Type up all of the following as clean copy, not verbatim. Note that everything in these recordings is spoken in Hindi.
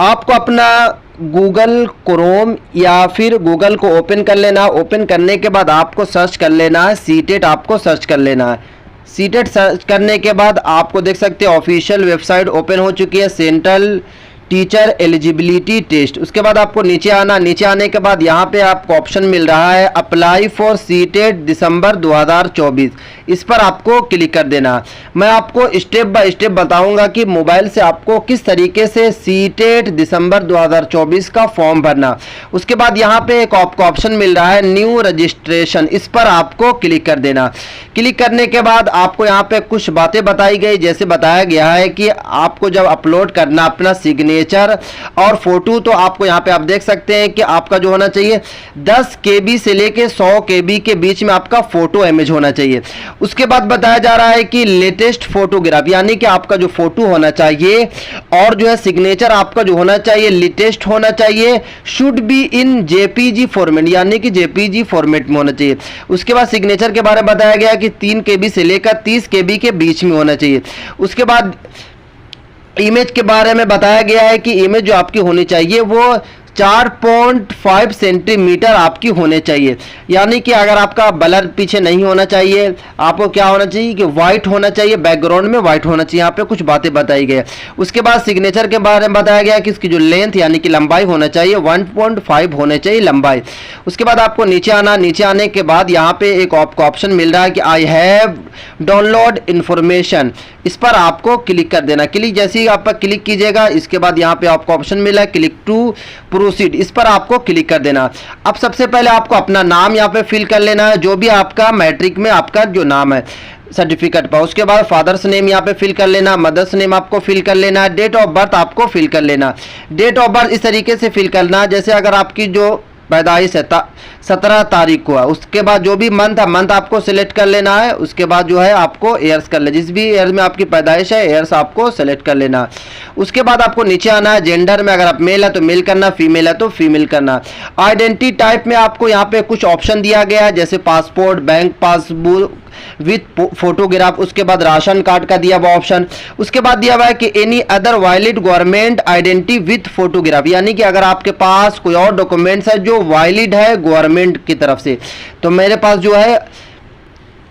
आपको अपना गूगल क्रोम या फिर गूगल को ओपन कर लेना। ओपन करने के बाद आपको सर्च कर लेना है सीटेट, आपको सर्च कर लेना है। सीटेट सर्च करने के बाद आपको देख सकते हैं ऑफिशियल वेबसाइट ओपन हो चुकी है, सेंट्रल टीचर एलिजिबिलिटी टेस्ट। उसके बाद आपको नीचे आना। नीचे आने के बाद यहाँ पे आपको ऑप्शन मिल रहा है अप्लाई फॉर सीटेट दिसंबर 2024, इस पर आपको क्लिक कर देना। मैं आपको स्टेप बाय स्टेप बताऊंगा कि मोबाइल से आपको किस तरीके से सीटेट दिसंबर 2024 का फॉर्म भरना। उसके बाद यहाँ पे एक आपको ऑप्शन मिल रहा है न्यू रजिस्ट्रेशन, इस पर आपको क्लिक कर देना। क्लिक करने के बाद आपको यहाँ पे कुछ बातें बताई गई, जैसे बताया गया है कि आपको जब अपलोड करना अपना सिग्नेचर और फोटो, तो आपको यहाँ पे आप देख सकते हैं कि आपका जो होना चाहिए 10 KB से लेके 100 KB के बीच में आपका फोटो इमेज होना चाहिए। उसके बाद बताया जा रहा है कि लेटेस्ट फोटोग्राफ, यानी कि आपका जो फोटो होना चाहिए और जो है सिग्नेचर आपका जो होना चाहिए लेटेस्ट होना चाहिए, should be in JPG format, यानी कि JPG फॉर्मेट में होना चाहिए। उसके बाद सिग्नेचर के बारे में बताया गया कि 3 KB से लेकर 30 KB के बीच में होना चाहिए। उसके बाद इमेज के बारे में बताया गया है कि इमेज जो आपकी होनी चाहिए वो 4.5 सेंटीमीटर आपकी होने चाहिए, यानी कि अगर आपका ब्लर पीछे नहीं होना चाहिए, आपको क्या होना चाहिए कि व्हाइट होना चाहिए, बैकग्राउंड में व्हाइट होना चाहिए। यहाँ पे कुछ बातें बताई गई। उसके बाद सिग्नेचर के बारे में बताया गया कि इसकी जो लेंथ यानी कि लंबाई होना चाहिए 1.5 होने चाहिए लंबाई। उसके बाद आपको नीचे आना। नीचे आने के बाद यहाँ पे एक आपको ऑप्शन मिल रहा है कि आई हैव डाउनलोड इंफॉर्मेशन, इस पर आपको क्लिक कर देना। क्लिक जैसे ही आप पर क्लिक कीजिएगा, इसके बाद यहाँ पे आपको ऑप्शन मिला है क्लिक टू प्रोसीड, इस पर आपको क्लिक कर देना। अब सबसे पहले आपको अपना नाम यहाँ पे फिल कर लेना है, जो भी आपका मैट्रिक में आपका जो नाम है सर्टिफिकेट पर। उसके बाद फादर्स नेम यहाँ पे फिल कर लेना, मदर्स नेम आपको फिल कर लेना, डेट ऑफ बर्थ आपको फिल कर लेना। डेट ऑफ बर्थ इस तरीके से फिल करना जैसे अगर आपकी जो पैदाइश है 17 तारीख को है, उसके बाद जो भी मंथ है मंथ आपको सिलेक्ट कर लेना है। उसके बाद जो है आपको ईयर्स कर लेना, जिस भी ईयर में आपकी पैदाइश है ईयर्स आपको सेलेक्ट कर लेना। उसके बाद आपको नीचे आना है। जेंडर में अगर आप मेल है तो मेल करना, फीमेल है तो फीमेल करना। आइडेंटिटी टाइप में आपको यहाँ पे कुछ ऑप्शन दिया गया है, जैसे passport, bank passbook with photograph. उसके बाद राशन कार्ड का दिया हुआ ऑप्शन। उसके बाद दिया हुआ है कि any other valid government identity with photograph, यानी कि अगर आपके पास कोई और डॉक्यूमेंट्स है जो वैलिड है गवर्नमेंट की तरफ से। तो मेरे पास जो है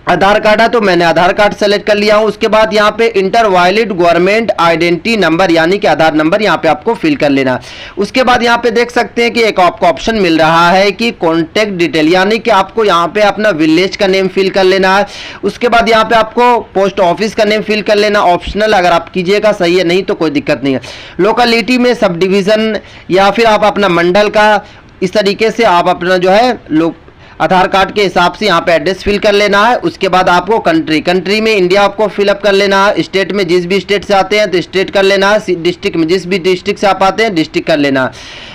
आधार कार्ड है तो मैंने आधार कार्ड सेलेक्ट कर लिया हूं। उसके बाद यहाँ पे inter valid government identity number, यानी कि आधार नंबर यहाँ पे आपको फिल कर लेना। उसके बाद यहाँ पे देख सकते हैं कि एक आपको ऑप्शन मिल रहा है कि कॉन्टेक्ट डिटेल, यानी कि आपको यहाँ पे अपना विलेज का नेम फिल कर लेना है। उसके बाद यहाँ पे आपको पोस्ट ऑफिस का नेम फिल कर लेना, ऑप्शनल अगर आप कीजिएगा सही है, नहीं तो कोई दिक्कत नहीं है। लोकेलिटी में सब डिवीजन या फिर आप अपना मंडल का, इस तरीके से आप अपना जो है लोग आधार कार्ड के हिसाब से यहाँ पे एड्रेस फिल कर लेना है। उसके बाद आपको कंट्री में इंडिया आपको फिलअप कर लेना है। स्टेट में जिस भी स्टेट से आते हैं तो स्टेट कर लेना है। डिस्ट्रिक्ट में जिस भी डिस्ट्रिक्ट से आप आते हैं डिस्ट्रिक्ट कर लेना है।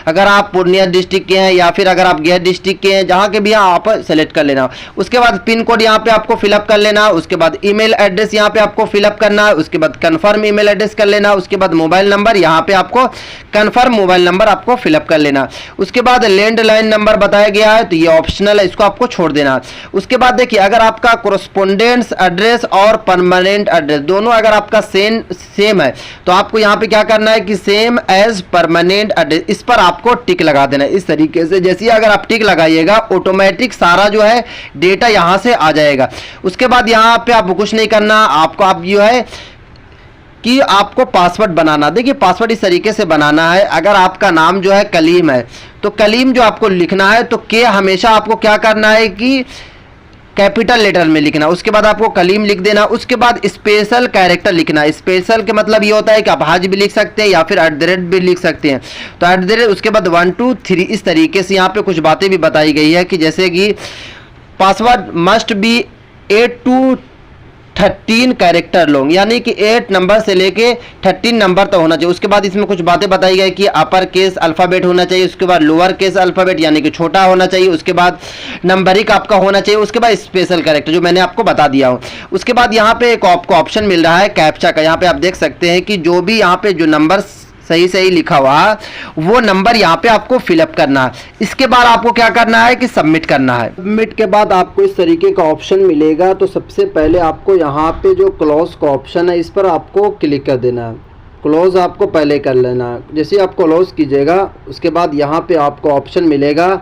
अगर आप पूर्णिया डिस्ट्रिक्ट के हैं या फिर अगर आप गैर डिस्ट्रिक्ट के हैं, जहाँ के भी आप सेलेक्ट कर लेना। उसके बाद पिन कोड यहाँ पे आपको फिलअप कर लेना। उसके बाद ईमेल एड्रेस यहाँ पे आपको फिलअप करना है। उसके बाद कन्फर्म ईमेल एड्रेस कर लेना। उसके बाद मोबाइल नंबर यहाँ पे आपको कन्फर्म मोबाइल नंबर आपको फिलअप कर लेना। उसके बाद लैंडलाइन नंबर बताया गया है तो ये ऑप्शनल है, इसको आपको छोड़ देना। उसके बाद देखिए अगर आपका कोरेस्पोंडेंस एड्रेस और परमानेंट एड्रेस दोनों अगर आपका सेम है तो आपको यहाँ पे क्या करना है कि सेम एज परमानेंट एड्रेस, इस पर आपको टिक लगा देना। इस तरीके से जैसे ही अगर आप टिक लगाइएगा ऑटोमेटिक सारा जो है डेटा यहाँ से आ जाएगा। उसके बाद यहाँ पे आपको कुछ नहीं करना, आपको आप जो है कि आपको पासवर्ड बनाना। देखिए पासवर्ड इस तरीके से बनाना है, अगर आपका नाम जो है कलीम है तो कलीम जो आपको लिखना है तो के हमेशा आपको क्या करना है कि कैपिटल लेटर में लिखना। उसके बाद आपको कलीम लिख देना। उसके बाद स्पेशल कैरेक्टर लिखना। स्पेशल के मतलब ये होता है कि आप हाज भी लिख सकते हैं या फिर @ भी लिख सकते हैं। तो @ उसके बाद 1 2 3 इस तरीके से यहाँ पे कुछ बातें भी बताई गई है कि जैसे कि password must be 8 to 13 character long, यानी कि 8 नंबर से लेके 13 नंबर तक होना चाहिए। उसके बाद इसमें कुछ बातें बताई गई कि अपर केस अल्फ़ाबेट होना चाहिए। उसके बाद लोअर केस अल्फ़ाबेट यानी कि छोटा होना चाहिए। उसके बाद नंबरिक आपका होना चाहिए। उसके बाद स्पेशल कैरेक्टर जो मैंने आपको बता दिया हूँ। उसके बाद यहाँ पे एक आपको ऑप्शन मिल रहा है कैप्चा का। यहाँ पे आप देख सकते हैं कि जो भी यहाँ पे जो नंबर सही लिखा हुआ वो नंबर यहाँ पे आपको फिलअप करना है। इसके बाद आपको क्या करना है कि सबमिट करना है। सबमिट के बाद आपको इस तरीके का ऑप्शन मिलेगा। तो सबसे पहले आपको यहाँ पे जो क्लोज का ऑप्शन है इस पर आपको क्लिक कर देना है। क्लोज़ आपको पहले कर लेना है। जैसे आप क्लोज़ कीजिएगा उसके बाद यहाँ पे आपको ऑप्शन मिलेगा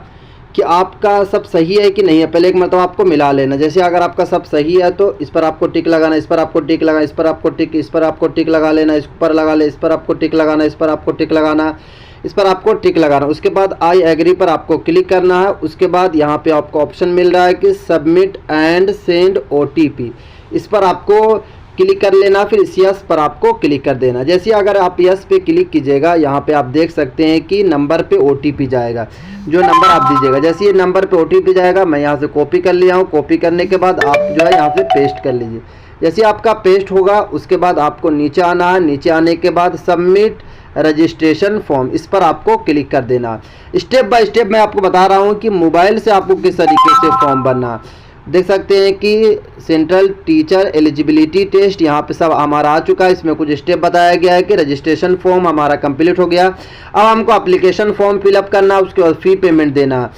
कि आपका सब सही है कि नहीं है। पहले एक मतलब आपको मिला लेना। जैसे अगर आपका सब सही है तो इस पर आपको टिक लगाना, इस पर आपको टिक लगाना, इस पर आपको टिक, इस पर आपको टिक लगा लेना, इस पर लगा ले, इस पर आपको टिक लगाना, इस पर आपको टिक लगाना, इस पर आपको टिक लगाना। उसके बाद आई एग्री पर आपको क्लिक करना है। उसके बाद यहाँ पे आपको ऑप्शन मिल रहा है कि सबमिट एंड सेंड OTP, इस पर आपको क्लिक कर लेना। फिर इस यस पर आपको क्लिक कर देना। जैसे अगर आप यस पे क्लिक कीजिएगा यहाँ पे आप देख सकते हैं कि नंबर पे OTP जाएगा, जो नंबर आप दीजिएगा। जैसे ये नंबर पे OTP जाएगा, मैं यहाँ से कॉपी कर लिया हूँ। कॉपी करने के बाद आप जो है यहाँ पे पेस्ट कर लीजिए। जैसे आपका पेस्ट होगा उसके बाद आपको नीचे आना है। नीचे आने के बाद सबमिट रजिस्ट्रेशन फॉर्म, इस पर आपको क्लिक कर देना। स्टेप बाय स्टेप मैं आपको बता रहा हूँ कि मोबाइल से आपको किस तरीके से फॉर्म भरना। देख सकते हैं कि सेंट्रल टीचर एलिजिबिलिटी टेस्ट यहाँ पे सब हमारा आ चुका है। इसमें कुछ स्टेप बताया गया है कि रजिस्ट्रेशन फॉर्म हमारा कंप्लीट हो गया। अब हमको एप्लीकेशन फॉर्म फिलअप करना, उसके बाद फी पेमेंट देना।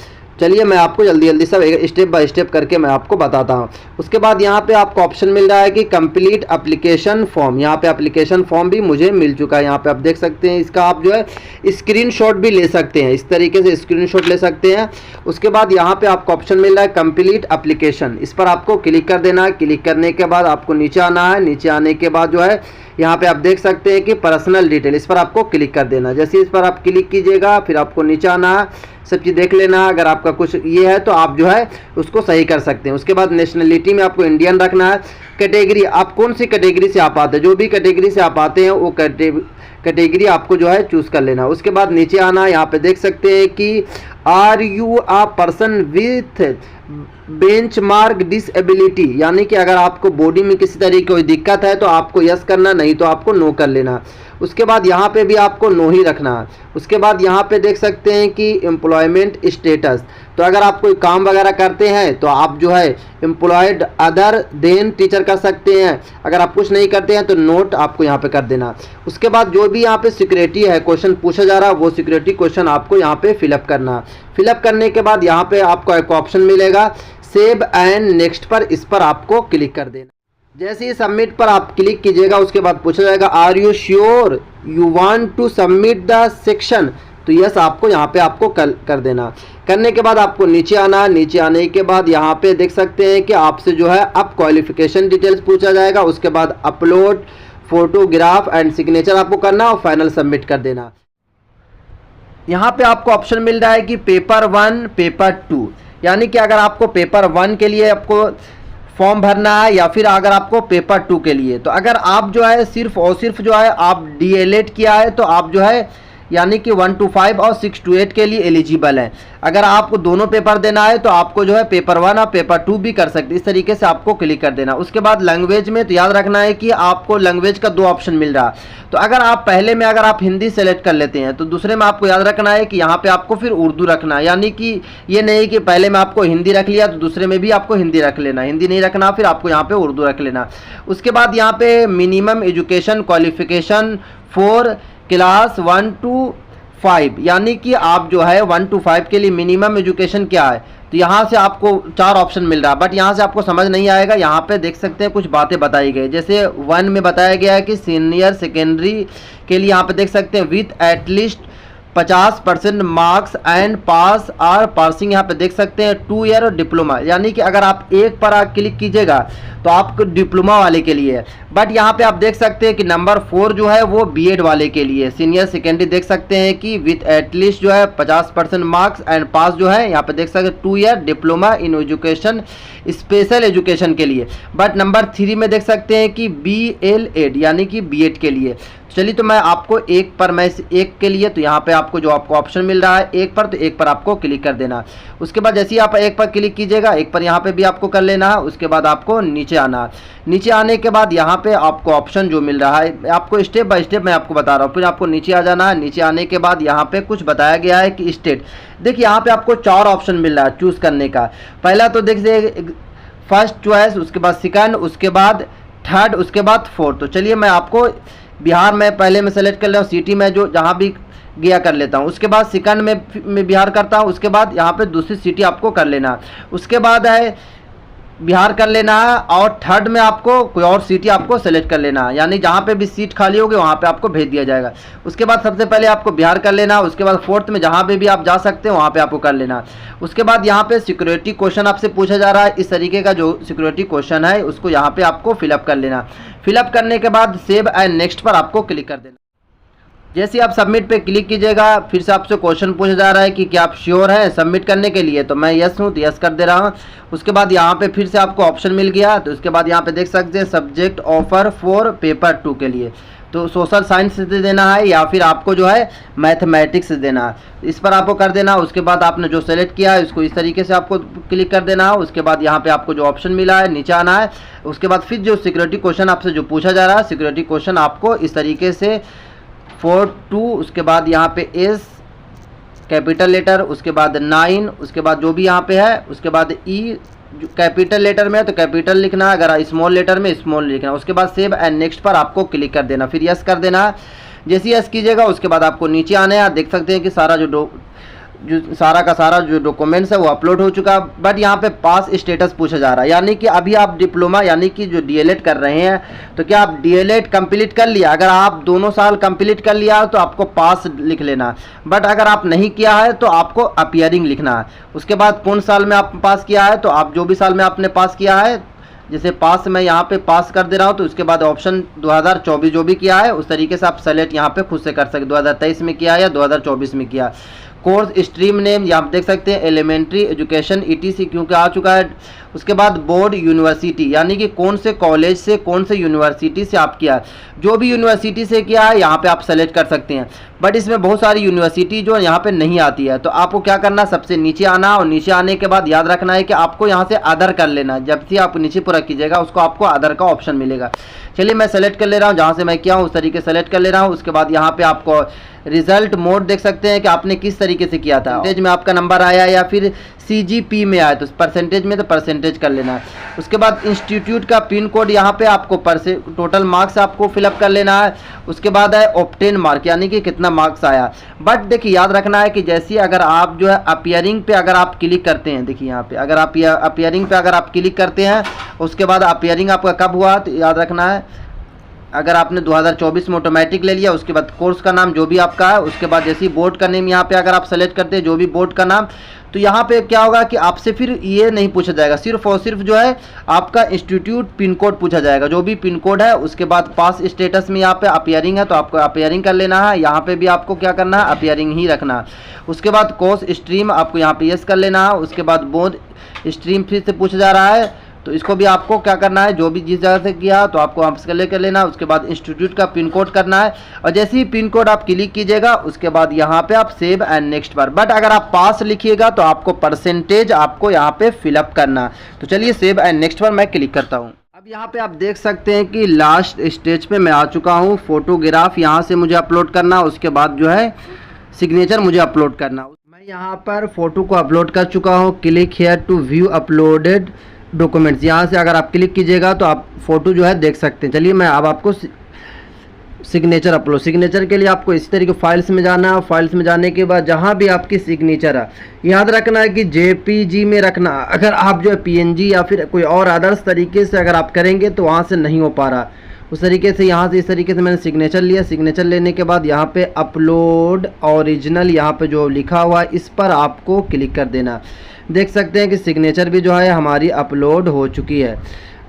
चलिए मैं आपको जल्दी जल्दी सब स्टेप बाय स्टेप करके मैं आपको बताता हूँ। उसके बाद यहाँ पे आपको ऑप्शन मिल रहा है कि कंप्लीट एप्लीकेशन फॉर्म। यहाँ पे एप्लीकेशन फॉर्म भी मुझे मिल चुका है। यहाँ पे आप देख सकते हैं, इसका आप जो है स्क्रीनशॉट भी ले सकते हैं, इस तरीके से स्क्रीनशॉट ले सकते हैं। उसके बाद यहाँ पे आपको ऑप्शन मिल रहा है कंप्लीट एप्लीकेशन, इस पर आपको क्लिक कर देना है। क्लिक करने के बाद आपको नीचे आना है। नीचे आने के बाद जो है यहाँ पे आप देख सकते हैं कि पर्सनल डिटेल, इस पर आपको क्लिक कर देना। जैसे इस पर आप क्लिक कीजिएगा फिर आपको नीचे आना है, सब चीज़ देख लेना। अगर आपका कुछ ये है तो आप जो है उसको सही कर सकते हैं। उसके बाद नेशनलिटी में आपको इंडियन रखना है। कैटेगरी, आप कौन सी कैटेगरी से आप आते हैं, जो भी कैटेगरी से आप आते हैं वो कैटेगरी आपको जो है चूज़ कर लेना। उसके बाद नीचे आना, यहाँ पे देख सकते हैं कि are you a person with benchmark disability, यानी कि अगर आपको बॉडी में किसी तरीके की कोई दिक्कत है तो आपको यस करना, नहीं तो आपको नो कर लेना। उसके बाद यहाँ पे भी आपको नो ही रखना है। उसके बाद यहाँ पे देख सकते हैं कि एम्प्लॉयमेंट स्टेटस, तो अगर आप कोई काम वगैरह करते हैं तो आप जो है एम्प्लॉयड अदर देन टीचर कर सकते हैं। अगर आप कुछ नहीं करते हैं तो नोट आपको यहाँ पे कर देना। उसके बाद जो भी यहाँ पे सिक्योरिटी है क्वेश्चन पूछा जा रहा है वो सिक्योरिटी क्वेश्चन आपको यहाँ पे फिलअप करना। फिलअप करने के बाद यहाँ पे आपको एक ऑप्शन मिलेगा सेव एंड नेक्स्ट पर, इस पर आपको क्लिक कर देना। जैसे ही सबमिट पर आप क्लिक कीजिएगा उसके बाद पूछा जाएगा are you sure you want to submit the section, तो यस आपको यहाँ पे आपको कर देना। करने के बाद आपको नीचे आना। नीचे आने के बाद यहाँ पे देख सकते हैं कि आपसे जो है अब क्वालिफिकेशन डिटेल्स पूछा जाएगा। उसके बाद अपलोड फोटोग्राफ एंड सिग्नेचर आपको करना और फाइनल सबमिट कर देना। यहाँ पे आपको ऑप्शन मिल रहा है कि पेपर 1 पेपर 2, यानी कि अगर आपको पेपर 1 के लिए आपको फॉर्म भरना है या फिर अगर आपको पेपर 2 के लिए, तो अगर आप जो है सिर्फ और सिर्फ जो है आप DLED किया है तो आप जो है यानी कि 1 to 5 और 6 to 8 के लिए एलिजिबल हैं। अगर आपको दोनों पेपर देना है तो आपको जो है पेपर 1 और पेपर 2 भी कर सकते हैं। इस तरीके से आपको क्लिक कर देना। उसके बाद लैंग्वेज में तो याद रखना है कि आपको लैंग्वेज का 2 ऑप्शन मिल रहा है। तो अगर आप पहले में अगर आप हिंदी सेलेक्ट कर लेते हैं तो दूसरे में आपको याद रखना है कि यहाँ पे आपको फिर उर्दू रखना है, यानी कि ये नहीं कि पहले में आपको हिंदी रख लिया तो दूसरे में भी आपको हिंदी रख लेना, हिंदी नहीं रखना, फिर आपको यहाँ पे उर्दू रख लेना। उसके बाद यहाँ पे minimum education qualification for class 1 to 5, यानी कि आप जो है 1 to 5 के लिए मिनिमम एजुकेशन क्या है, तो यहाँ से आपको 4 ऑप्शन मिल रहा है। बट यहाँ से आपको समझ नहीं आएगा। यहाँ पे देख सकते हैं कुछ बातें बताई गई, जैसे 1 में बताया गया है कि सीनियर सेकेंडरी के लिए यहाँ पे देख सकते हैं with at least 50% marks and pass are passing, यहाँ पे देख सकते हैं 2 ईयर और डिप्लोमा, यानी कि अगर आप एक पर क्लिक कीजिएगा तो आपको डिप्लोमा वाले के लिए है। बट यहाँ पे आप देख सकते हैं कि नंबर 4 जो है वो BEd वाले के लिए, सीनियर सेकेंडरी देख सकते हैं कि विथ एटलीस्ट जो है 50% मार्क्स एंड पास जो है यहाँ पे देख सकते हैं 2 year diploma in education special education के लिए। बट नंबर 3 में देख सकते हैं कि BLEd यानी कि BEd के लिए। चलिए तो मैं आपको एक पर, मैं एक के लिए तो यहाँ पे आपको जो आपको ऑप्शन मिल रहा है एक पर, तो एक पर आपको क्लिक कर देना। उसके बाद जैसे ही आप एक पर क्लिक कीजिएगा एक पर यहाँ पे भी आपको कर लेना है। उसके बाद आपको नीचे आना है। नीचे आने के बाद यहाँ पे आपको ऑप्शन जो मिल रहा है आपको स्टेप बाय स्टेप मैं आपको बता रहा हूँ। फिर आपको नीचे आ जाना है। नीचे आने के बाद यहाँ पे कुछ बताया गया है कि स्टेट, देखिए यहाँ पे आपको 4 ऑप्शन मिल रहा है चूज़ करने का। पहला तो देखिए फर्स्ट चॉइस, उसके बाद सेकंड, उसके बाद थर्ड, उसके बाद फोर्थ। तो चलिए मैं आपको बिहार में पहले में सेलेक्ट कर रहा हूँ, सिटी में जो जहाँ भी गया कर लेता हूँ। उसके बाद सेकंड में बिहार करता हूँ। उसके बाद यहाँ पे दूसरी सिटी आपको कर लेना। उसके बाद है बिहार कर लेना है और थर्ड में आपको कोई और सिटी आपको सेलेक्ट कर लेना है, यानी जहाँ पे भी सीट खाली होगी वहाँ पे आपको भेज दिया जाएगा। उसके बाद सबसे पहले आपको बिहार कर लेना है, उसके बाद फोर्थ में जहाँ पे भी आप जा सकते हैं वहाँ पे आपको कर लेना है। उसके बाद यहाँ पे सिक्योरिटी क्वेश्चन आपसे पूछा जा रहा है, इस तरीके का जो सिक्योरिटी क्वेश्चन है उसको यहाँ पे आपको फिलअप कर लेना। फिलअप करने के बाद सेव एंड नेक्स्ट पर आपको क्लिक कर देना। जैसे आप सबमिट पे क्लिक कीजिएगा फिर से आपसे क्वेश्चन पूछा जा रहा है कि क्या आप श्योर हैं सबमिट करने के लिए, तो मैं यस हूँ तो यस कर दे रहा हूँ। उसके बाद यहाँ पे फिर से आपको ऑप्शन मिल गया, तो उसके बाद यहाँ पे देख सकते हैं सब्जेक्ट ऑफर फॉर पेपर 2 के लिए, तो सोशल साइंस से देना है या फिर आपको जो है मैथमेटिक्स से देना है, इस पर आपको कर देना। उसके बाद आपने जो सेलेक्ट किया है उसको इस तरीके से आपको क्लिक कर देना है। उसके बाद यहाँ पे आपको जो ऑप्शन मिला है नीचे आना है। उसके बाद फिर जो सिक्योरिटी क्वेश्चन आपसे जो पूछा जा रहा है सिक्योरिटी क्वेश्चन आपको इस तरीके से 4-2, उसके बाद यहाँ पे एस कैपिटल लेटर, उसके बाद 9, उसके बाद जो भी यहाँ पे है, उसके बाद ई कैपिटल लेटर में है तो कैपिटल लिखना है, अगर स्मॉल लेटर में स्मॉल लिखना है। उसके बाद सेव एंड नेक्स्ट पर आपको क्लिक कर देना, फिर यस कर देना। जैसे यस कीजिएगा उसके बाद आपको नीचे आना है। आप देख सकते हैं कि सारा जो सारा का सारा जो डॉक्यूमेंट्स है वो अपलोड हो चुका। बट यहाँ पे पास स्टेटस पूछा जा रहा है, यानी कि अभी आप डिप्लोमा यानी कि जो डीएलएड कर रहे हैं तो क्या आप डीएलएड कंप्लीट कर लिया, अगर आप दोनों साल कंप्लीट कर लिया तो आपको पास लिख लेना। बट अगर आप नहीं किया है तो आपको अपीयरिंग लिखना है। उसके बाद कौन साल में आप पास किया है, तो आप जो भी साल में आपने पास किया है, जैसे पास मैं यहाँ पे पास कर दे रहा हूँ, तो उसके बाद ऑप्शन 2024 जो भी किया है उस तरीके से आप सेलेक्ट यहाँ पे खुद से कर सकते, 2023 में किया या 2024 में किया। कोर्स स्ट्रीम नेम यहाँ आप देख सकते हैं एलिमेंट्री एजुकेशन ईटीसी क्योंकि आ चुका है। उसके बाद बोर्ड यूनिवर्सिटी यानी कि कौन से कॉलेज से कौन से यूनिवर्सिटी से आप किया, जो भी यूनिवर्सिटी से किया है यहाँ पे आप सेलेक्ट कर सकते हैं। बट इसमें बहुत सारी यूनिवर्सिटी जो यहाँ पे नहीं आती है, तो आपको क्या करना, सबसे नीचे आना और नीचे आने के बाद याद रखना है कि आपको यहाँ से अदर कर लेना। जब से आप नीचे पूरा कीजिएगा उसको आपको अदर का ऑप्शन मिलेगा। चलिए मैं सेलेक्ट कर ले रहा हूँ, जहाँ से मैं किया हूँ उस तरीके सेलेक्ट कर ले रहा हूँ। उसके बाद यहाँ पे आपको रिजल्ट मोड देख सकते हैं कि आपने किस तरीके से किया था, परसेंटेज में आपका नंबर आया या फिर सीजीपी में आया, तो परसेंटेज में तो परसेंटेज कर लेना है। उसके बाद इंस्टीट्यूट का पिन कोड यहाँ पे आपको टोटल मार्क्स आपको फिलअप कर लेना है। उसके बाद है ऑब्टेन मार्क यानी कि कितना मार्क्स आया। बट देखिए याद रखना है कि जैसे अगर आप जो है अपीयरिंग पे अगर आप क्लिक करते हैं, देखिए यहाँ पे अगर आप अपीयरिंग पे अगर आप क्लिक करते हैं उसके बाद अपीयरिंग आपका कब हुआ, तो याद रखना है अगर आपने 2024 में ऑटोमेटिक ले लिया, उसके बाद कोर्स का नाम जो भी आपका है, उसके बाद जैसे बोर्ड का नेम यहाँ पे अगर आप सेलेक्ट करते हैं जो भी बोर्ड का नाम, तो यहाँ पे क्या होगा कि आपसे फिर ये नहीं पूछा जाएगा, सिर्फ और सिर्फ जो है आपका इंस्टीट्यूट पिन कोड पूछा जाएगा, जो भी पिन कोड है। उसके बाद पास स्टेटस में यहाँ पे अपीयरिंग है तो आपको अपीयरिंग कर लेना है, यहाँ पे भी आपको क्या करना है अपीयरिंग ही रखना है। उसके बाद कोर्स स्ट्रीम आपको यहाँ पे यस कर लेना है। उसके बाद बोर्ड स्ट्रीम फिर से पूछा जा रहा है तो इसको भी आपको क्या करना है, जो भी जिस जगह से किया तो आपको आप सेलेक्ट कर लेना। उसके बाद इंस्टीट्यूट का पिन कोड करना है और जैसे ही पिन कोड आप क्लिक कीजिएगा उसके बाद यहाँ पे आप सेव एंड नेक्स्ट पर। बट अगर आप पास लिखिएगा तो आपको परसेंटेज आपको यहाँ पे फिलअप करना। तो चलिए सेव एंड नेक्स्ट पर मैं क्लिक करता हूँ। अब यहाँ पे आप देख सकते हैं कि लास्ट स्टेज पे मैं आ चुका हूँ। फोटोग्राफ यहाँ से मुझे अपलोड करना, उसके बाद जो है सिग्नेचर मुझे अपलोड करना। मैं यहाँ पर फोटो को अपलोड कर चुका हूँ। Click here to view uploaded documents, यहाँ से अगर आप क्लिक कीजिएगा तो आप फोटो जो है देख सकते हैं। चलिए मैं अब आपको सिग्नेचर अपलोड, सिग्नेचर के लिए आपको इसी तरीके फाइल्स में जाना है। फाइल्स में जाने के बाद जहाँ भी आपकी सिग्नेचर है याद रखना है कि जेपीजी में रखना। अगर आप जो है पीएनजी या फिर कोई और अदर्स तरीके से अगर आप करेंगे तो वहाँ से नहीं हो पा रहा। उस तरीके से यहाँ से इस तरीके से मैंने सिग्नेचर लिया। सिग्नेचर लेने के बाद यहाँ पे अपलोड ओरिजिनल यहाँ पे जो लिखा हुआ है इस पर आपको क्लिक कर देना। देख सकते हैं कि सिग्नेचर भी जो है हमारी अपलोड हो चुकी है।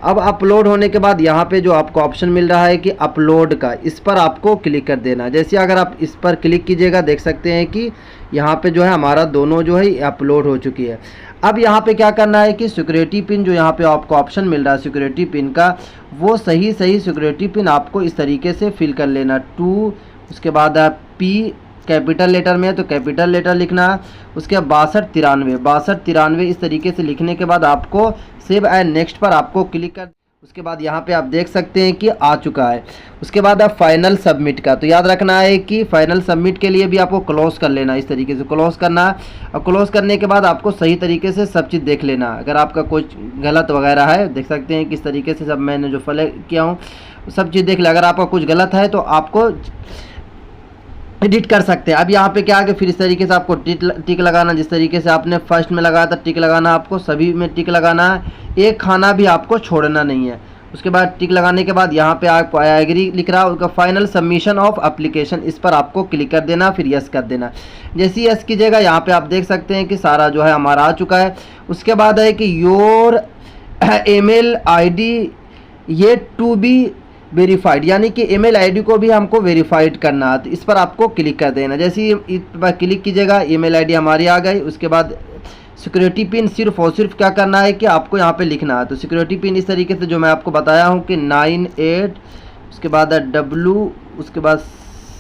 अब अपलोड होने के बाद यहाँ पे जो आपको ऑप्शन मिल रहा है कि अपलोड का, इस पर आपको क्लिक कर देना। जैसे अगर आप इस पर क्लिक कीजिएगा देख सकते हैं कि यहाँ पे जो है हमारा दोनों जो है अपलोड हो चुकी है। अब यहाँ पे क्या करना है कि सिक्योरिटी पिन जो यहाँ पे आपको ऑप्शन मिल रहा है सिक्योरिटी पिन का, वो सही सिक्योरिटी पिन आपको इस तरीके से फिल कर लेना। 2 उसके बाद पी कैपिटल लेटर में है तो कैपिटल लेटर लिखना। उसके बाद 6293 इस तरीके से लिखने के बाद आपको सेव एंड नेक्स्ट पर आपको क्लिक कर। उसके बाद यहाँ पे आप देख सकते हैं कि आ चुका है। उसके बाद आप फाइनल सबमिट का, तो याद रखना है कि फाइनल सबमिट के लिए भी आपको क्लोज कर लेना, इस तरीके से क्लोज करना है। और क्लोज करने के बाद आपको सही तरीके से सब चीज़ देख लेना। अगर आपका कुछ गलत वगैरह है देख सकते हैं किस तरीके से सब मैंने जो फिल किया हूँ सब चीज़ देख ले। अगर आपका कुछ गलत है तो आपको एडिट कर सकते हैं। अब यहाँ पे क्या है कि फिर इस तरीके से आपको टिक लगाना, जिस तरीके से आपने फर्स्ट में लगाया था टिक लगाना, आपको सभी में टिक लगाना है, एक खाना भी आपको छोड़ना नहीं है। उसके बाद टिक लगाने के बाद यहाँ पे आपको आई एग्री लिख रहा है, उसका फाइनल सबमिशन ऑफ एप्लीकेशन, इस पर आपको क्लिक कर देना, फिर यस कर देना। जैसे ही यस कीजिएगा यहाँ पे आप देख सकते हैं कि सारा जो है हमारा आ चुका है। उसके बाद है कि योर ईमेल आईडी ये टू बी वेरीफाइड, यानी कि ईमेल आईडी को भी हमको वेरीफाइड करना है, तो इस पर आपको क्लिक कर देना। जैसे ही इस पर क्लिक कीजिएगा ईमेल आईडी हमारी आ गई। उसके बाद सिक्योरिटी पिन सिर्फ और सिर्फ क्या करना है कि आपको यहाँ पे लिखना है। तो सिक्योरिटी पिन इस तरीके से जो मैं आपको बताया हूँ कि 98, उसके बाद है W, उसके बाद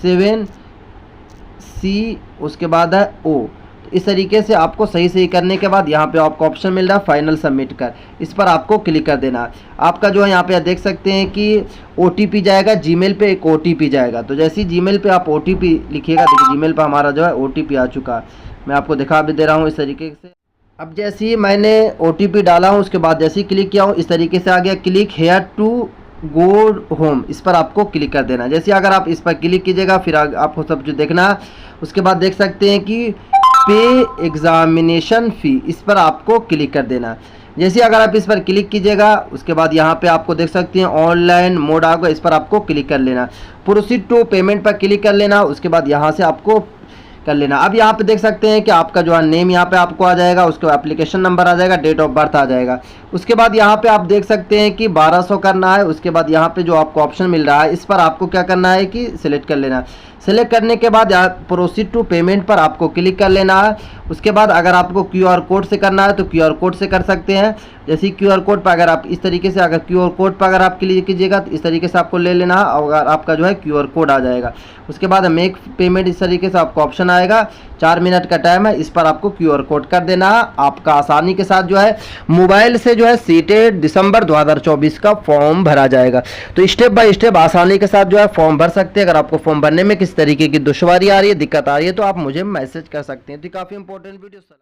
7C, उसके बाद है O। इस तरीके से आपको सही करने के बाद यहाँ पे आपको ऑप्शन मिल रहा है फाइनल सबमिट कर, इस पर आपको क्लिक कर देना है। आपका जो है यहाँ पे देख सकते हैं कि OTP जाएगा, जीमेल पे एक OTP जाएगा। तो जैसे ही जीमेल पे आप OTP लिखिएगा, देखिए जीमेल पे हमारा जो है OTP आ चुका है। मैं आपको दिखा भी दे रहा हूँ इस तरीके से। अब जैसे ही मैंने OTP डाला हूँ, उसके बाद जैसे ही क्लिक किया हूँ इस तरीके से आ गया click here to go home, इस पर आपको क्लिक कर देना। जैसे अगर आप इस पर क्लिक कीजिएगा फिर आपको सब जो देखना है। उसके बाद देख सकते हैं कि पे एग्जामिनेशन फ़ी, इस पर आपको क्लिक कर देना। जैसे अगर आप इस पर क्लिक कीजिएगा उसके बाद यहाँ पे आपको देख सकते हैं ऑनलाइन मोड आएगा, इस पर आपको क्लिक कर लेना। प्रोसीड टू पेमेंट पर क्लिक कर लेना, उसके बाद यहाँ से आपको कर लेना। अब यहाँ पे देख सकते हैं कि आपका जो है नेम यहाँ पे आपको आ जाएगा, उसके एप्लीकेशन नंबर आ जाएगा, डेट ऑफ बर्थ आ जाएगा। उसके बाद यहाँ पे आप देख सकते हैं कि 1200 करना है। उसके बाद यहाँ पे जो आपको ऑप्शन मिल रहा है इस पर आपको क्या करना है कि सिलेक्ट कर लेना। सेलेक्ट करने के बाद यहाँ प्रोसीड टू पेमेंट पर आपको क्लिक कर लेना है। उसके बाद अगर आपको QR कोड से करना है तो QR कोड से कर सकते हैं। जैसे QR कोड पर अगर आप इस तरीके से अगर QR कोड पर अगर आप क्लिक कीजिएगा तो इस तरीके से आपको ले लेना है और आपका जो है QR कोड आ जाएगा। उसके बाद मेक पेमेंट इस तरीके से आपको ऑप्शन आएगा, 4 मिनट का टाइम है, इस पर आपको QR कोड कर देना है। आपका आसानी के साथ जो है मोबाइल से जो है सीटेट दिसंबर 2024 का फॉर्म भरा जाएगा। तो स्टेप बाय स्टेप आसानी के साथ जो है फॉर्म भर सकते हैं। अगर आपको फॉर्म भरने में किस तरीके की दुश्वारी आ रही है, दिक्कत आ रही है, तो आप मुझे मैसेज कर सकते हैं। तो काफ़ी इंपॉर्टेंट वीडियो।